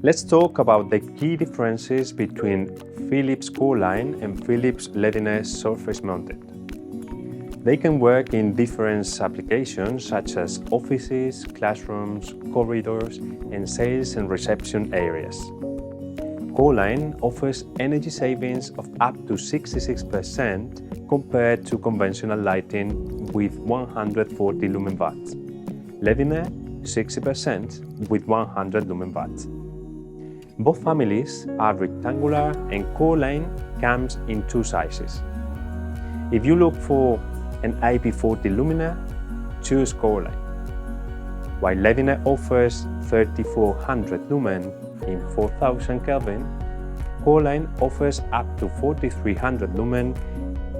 Let's talk about the key differences between Philips Core-Line and Philips Ledinaire surface-mounted. They can work in different applications such as offices, classrooms, corridors, and sales and reception areas. Core-Line offers energy savings of up to 66% compared to conventional lighting with 140 lumen watts. Ledinaire 60% with 100 lumen watts. Both families are rectangular and Core-Line comes in two sizes. If you look for an IP40 luminaire, choose Core-Line. While Ledinaire offers 3400 lumen in 4000 Kelvin, Core-Line offers up to 4300 lumen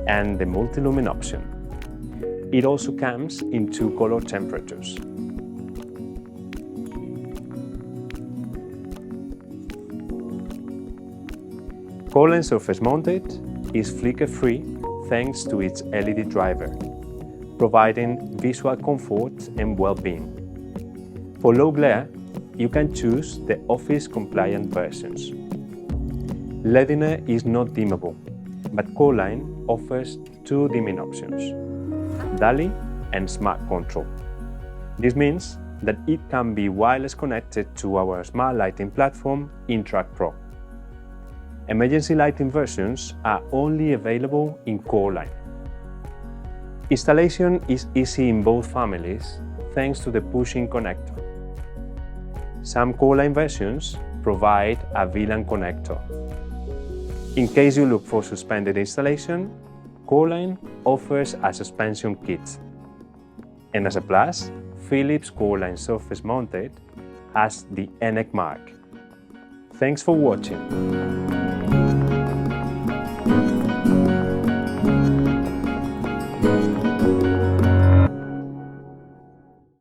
and the multi-lumen option. It also comes in two color temperatures. Core-Line surface mounted is flicker-free thanks to its LED driver, providing visual comfort and well-being. For low glare, you can choose the office-compliant versions. Ledinaire is not dimmable, but Core-Line offers two dimming options, DALI and Smart Control. This means that it can be wireless connected to our smart lighting platform, Interact Pro. Emergency lighting versions are only available in Core-Line. Installation is easy in both families thanks to the push-in connector. Some Core-Line versions provide a VLAN connector. In case you look for suspended installation, Core-Line offers a suspension kit. And as a plus, Philips Core-Line surface mounted has the NEC mark. Thanks for watching.